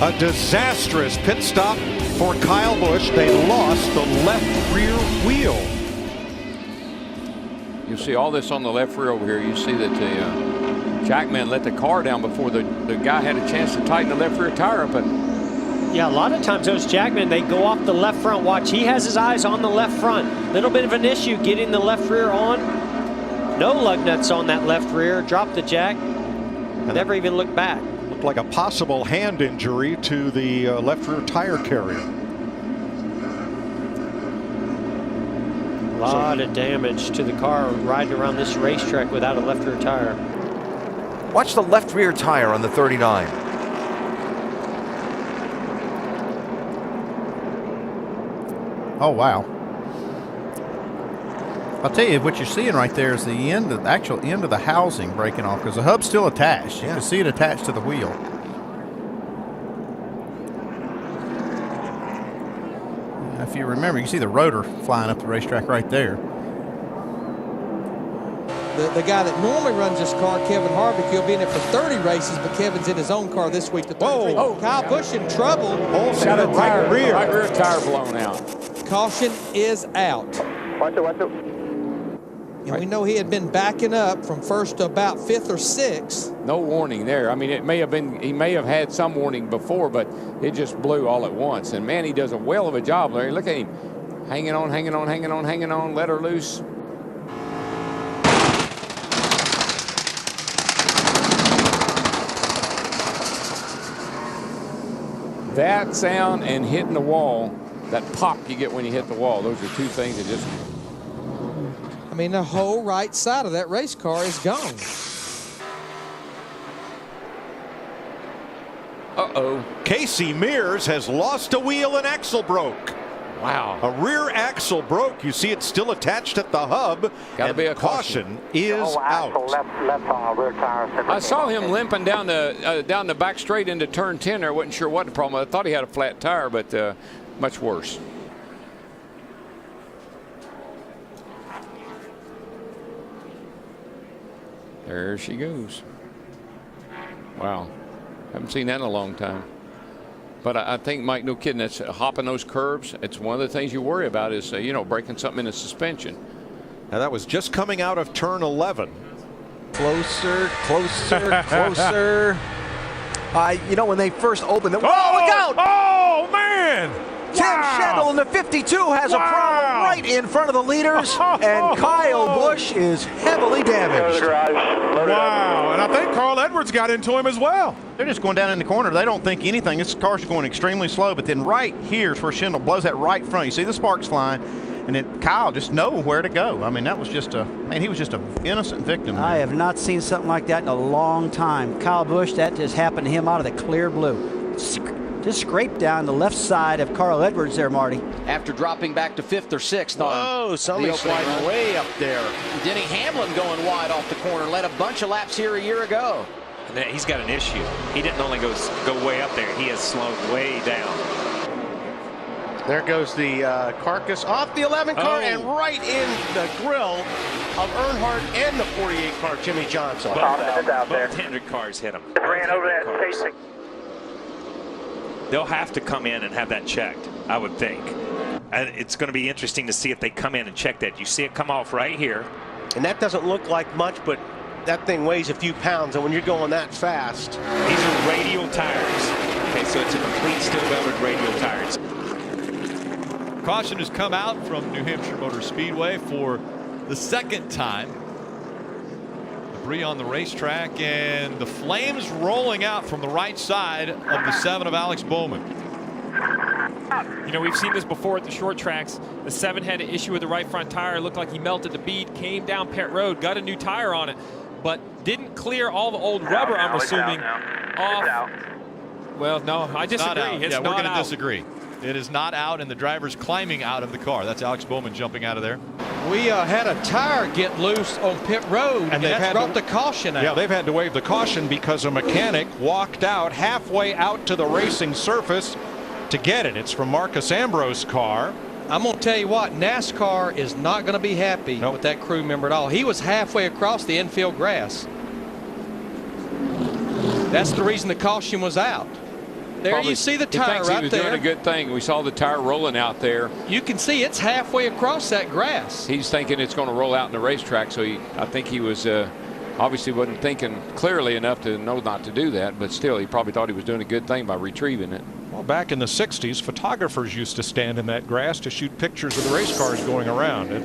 A disastrous pit stop for Kyle Busch. They lost the left rear wheel. You see all this on the left rear over here. You see that the jackman let the car down before the guy had a chance to tighten the left rear tire up. Yeah, a lot of times those jackmen, they go off the left front. Watch, he has his eyes on the left front. Little bit of an issue getting the left rear on. No lug nuts on that left rear. Dropped the jack. Never even looked back. Looked like a possible hand injury to the left rear tire carrier. A lot of damage to the car riding around this racetrack without a left rear tire. Watch the left rear tire on the 39. Oh, wow. I'll tell you, what you're seeing right there is the end, the actual end of the housing breaking off, because the hub's still attached. You can see it attached to the wheel. If you remember, you can see the rotor flying up the racetrack right there. The guy that normally runs this car, Kevin Harvick, he'll be in it for 30 races, but Kevin's in his own car this week. Oh, Kyle Busch in trouble. Got a right rear tire blown out. Caution is out. Watch it. And we know he had been backing up from first to about fifth or sixth. No warning there. I mean, it may have been, he may have had some warning before, but it just blew all at once. And man, he does a well of a job, Larry. Look at him. Hanging on, let her loose. That sound and hitting the wall, that pop you get when you hit the wall, those are two things that just... I mean, the whole right side of that race car is gone. Uh-oh. Casey Mears has lost a wheel and axle broke. Wow. A rear axle broke. You see it still attached at the hub. Gotta be a caution. Is out. Rear tire. I saw him limping down the back straight into turn 10 there. I wasn't sure what the problem was. I thought he had a flat tire, but much worse. There she goes. Wow. Haven't seen that in a long time. But I think, Mike, no kidding, that's hopping those curves. It's one of the things you worry about is, you know, breaking something in the suspension. Now that was just coming out of turn 11. Closer. You know, when they first opened them. Oh, look out! Oh, man! Tim Schendel in the 52 has a problem right in front of the leaders, and Kyle Busch is heavily damaged. Wow, and I think Carl Edwards got into him as well. They're just going down in the corner. They don't think anything. This car's going extremely slow, but then right here is where Schendel blows that right front. You see the sparks flying, and then Kyle just knows where to go. I mean, that was just he was just an innocent victim there. I have not seen something like that in a long time. Kyle Busch, that just happened to him out of the clear blue. Just scraped down the left side of Carl Edwards there, Marty. After dropping back to fifth or sixth. Whoa, somebody's sliding way up there. Denny Hamlin going wide off the corner. Led a bunch of laps here a year ago. And he's got an issue. He didn't only go way up there. He has slowed way down. There goes the carcass off the 11 car and right in the grill of Earnhardt and the 48 car, Jimmy Johnson. Both Hendrick cars hit him. Ran over that station. They'll have to come in and have that checked, I would think. And it's going to be interesting to see if they come in and check that. You see it come off right here. And that doesn't look like much, but that thing weighs a few pounds, and when you're going that fast. These are radial tires. Okay, so it's a complete steel welded radial tires. Caution has come out from New Hampshire Motor Speedway for the second time. Debris on the racetrack, and the flames rolling out from the right side of the 7 of Alex Bowman. You know, we've seen this before at the short tracks. The 7 had an issue with the right front tire. It looked like he melted the bead, came down pit road, got a new tire on it, but didn't clear all the old rubber, I'm assuming, off. Well, no, I disagree. It's we're going to disagree. It is not out, and the driver's climbing out of the car. That's Alex Bowman jumping out of there. We had a tire get loose on pit road, and that's brought the caution out. Yeah, they've had to waive the caution because a mechanic walked out halfway out to the racing surface to get it. It's from Marcus Ambrose's car. I'm going to tell you what, NASCAR is not going to be happy with that crew member at all. He was halfway across the infield grass. That's the reason the caution was out. There probably, you see the he tire thinks right he was there. doing a good thing. We saw the tire rolling out there. You can see it's halfway across that grass. He's thinking it's going to roll out in the racetrack, so I think he was obviously wasn't thinking clearly enough to know not to do that, but still he probably thought he was doing a good thing by retrieving it. Well, back in the 60s, photographers used to stand in that grass to shoot pictures of the race cars going around. That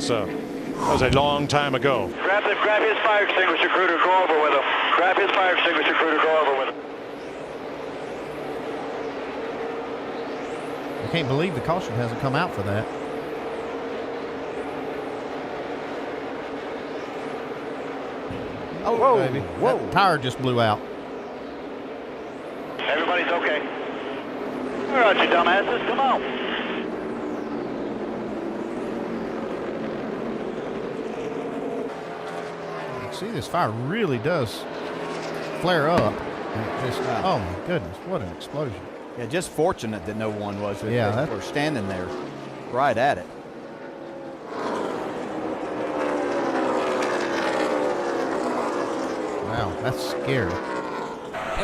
was a long time ago. Grab his fire extinguisher crew to go over with him. Grab his fire extinguisher crew to go over with him. I can't believe the caution hasn't come out for that. Oh, whoa, baby. Whoa. That tire just blew out. Everybody's okay. All right, you dumbasses, come on. See, this fire really does flare up. Just, oh my goodness, what an explosion. Yeah, just fortunate that no one was. Yeah, they were standing there right at it. Wow, that's scary.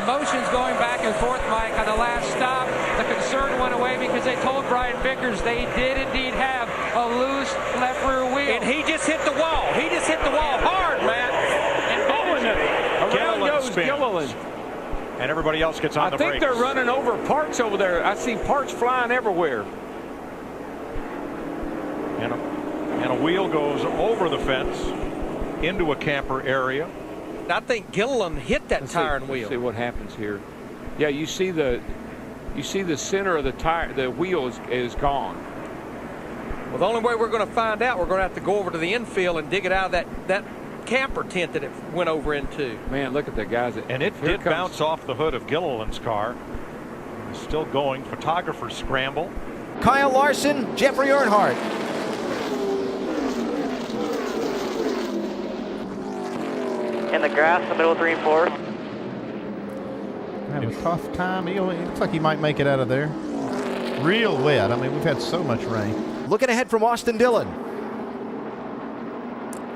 Emotions going back and forth, Mike, on the last stop. The concern went away because they told Brian Vickers they did indeed have a loose left rear wheel. And he just hit the wall. He just hit the wall hard, Matt. And around goes Gilliland. And everybody else gets on the brakes. I think they're running over parts over there. I see parts flying everywhere. And a wheel goes over the fence into a camper area. I think Gilliland hit that tire and wheel. Let's see what happens here. Yeah, you see the center of the tire. The wheel is gone. Well, the only way we're going to find out, we're going to have to go over to the infield and dig it out of that camper tent that it went over into. Man, look at the guys. And it did bounce off the hood of Gilliland's car. It's still going. Photographers scramble. Kyle Larson, Jeffrey Earnhardt. In the grass, the middle 3 and 4. Having a tough time. It looks like he might make it out of there. Real wet. I mean, we've had so much rain. Looking ahead from Austin Dillon.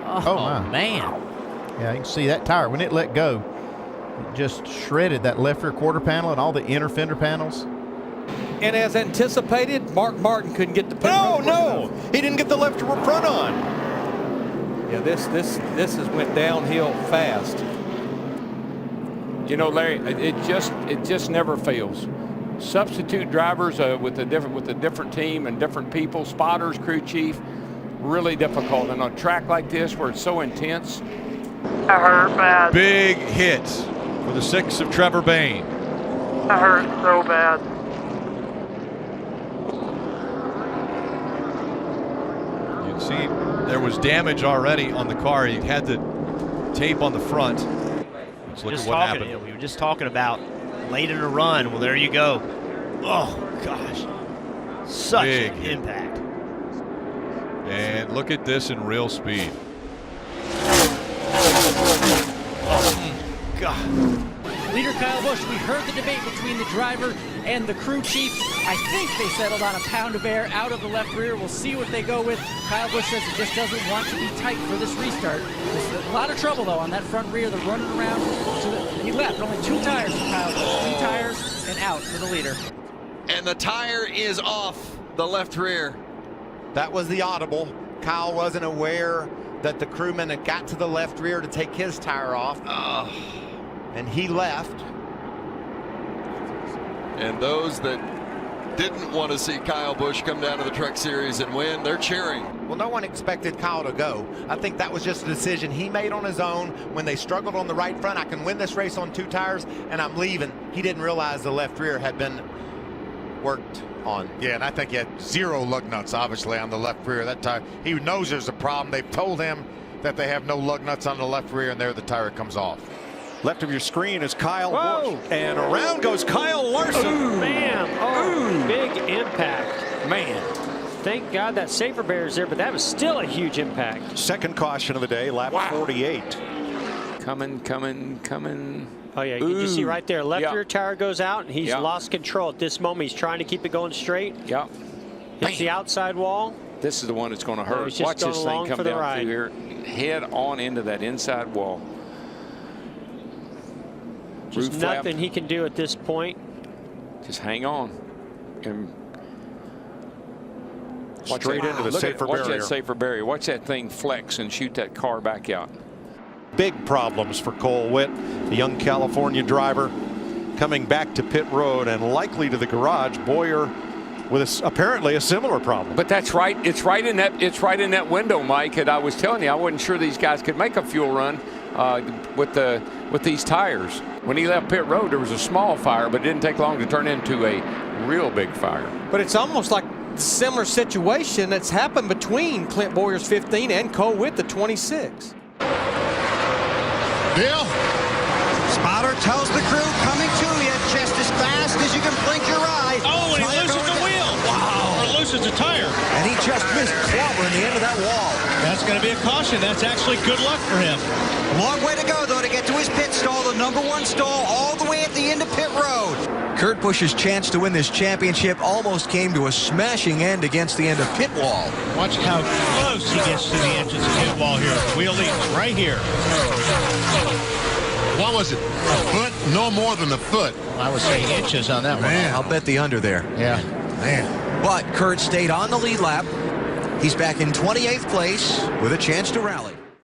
Oh my. Man. Yeah, you can see that tire. When it let go, it just shredded that left rear quarter panel and all the inner fender panels. And as anticipated, Mark Martin couldn't get the pit. No, he didn't get the left front on. Yeah, this has went downhill fast. You know, Larry, it just never fails. Substitute drivers with a different team and different people, spotters, crew chief, really difficult. And on a track like this where it's so intense. I hurt bad. Big hit for the 6 of Trevor Bayne. I hurt so bad. You can see there was damage already on the car. He had the tape on the front. Let's look at what happened. We were just talking about late in the run. Well, there you go. Oh, gosh. Such Big an impact. And look at this in real speed. Oh, God. Leader Kyle Busch, we heard the debate between the driver and the crew chief. I think they settled on a pound of air out of the left rear. We'll see what they go with. Kyle Busch says he just doesn't want to be tight for this restart. There's a lot of trouble, though, on that front rear. They're running around. So he left only 2 tires for Kyle Busch. 2 tires and out for the leader. And the tire is off the left rear. That was the audible. Kyle wasn't aware that the crewman had got to the left rear to take his tire off. And he left. And those that didn't want to see Kyle Busch come down to the Truck Series and win, they're cheering. Well, no one expected Kyle to go. I think that was just a decision he made on his own when they struggled on the right front. I can win this race on 2 tires, and I'm leaving. He didn't realize the left rear had been worked on. Yeah, and I think he had 0 lug nuts, obviously, on the left rear. That tire, he knows there's a problem. They've told him that they have no lug nuts on the left rear, and there the tire comes off. Left of your screen is Kyle Busch. And around goes Kyle Larson. Ooh, man. Oh, big impact. Man. Thank God that safer bear's there, but that was still a huge impact. Second caution of the day, lap 48. Coming. Oh, yeah. You can see right there. Left rear tire goes out, and he's lost control. At this moment, he's trying to keep it going straight. Yep. Hits the outside wall. This is the one that's going to hurt. Watch this thing come down through here. Head on into that inside wall. Just nothing he can do at this point. Just hang on. And straight into the safer barrier. Watch that safer barrier. Watch that thing flex and shoot that car back out. Big problems for Cole Witt, the young California driver, coming back to pit road and likely to the garage. Boyer with apparently a similar problem. But that's right. It's right in that window, Mike. And I was telling you, I wasn't sure these guys could make a fuel run with these tires. When he left pit road, there was a small fire, but it didn't take long to turn into a real big fire. But it's almost like a similar situation that's happened between Clint Boyer's 15 and Cole Witt, the 26. Bill? Spotter tells the crew, coming to you just as fast as you can blink your eye. Oh, and he loses the wheel. Wow. Or loses the tire. And he just missed clobbering the end of that wall. That's going to be a caution. That's actually good luck for him. A long way to go, though, to get to his pit stall, the #1 stall, all the way at the end of pit road. Kurt Busch's chance to win this championship almost came to a smashing end against the end of pit wall. Watch how close he gets to the entrance of pit wall here. Wheel leaves right here. What was it? A foot? No more than a foot. I would say inches on that one. I'll bet the under there. Yeah. Man. But Kurt stayed on the lead lap. He's back in 28th place with a chance to rally.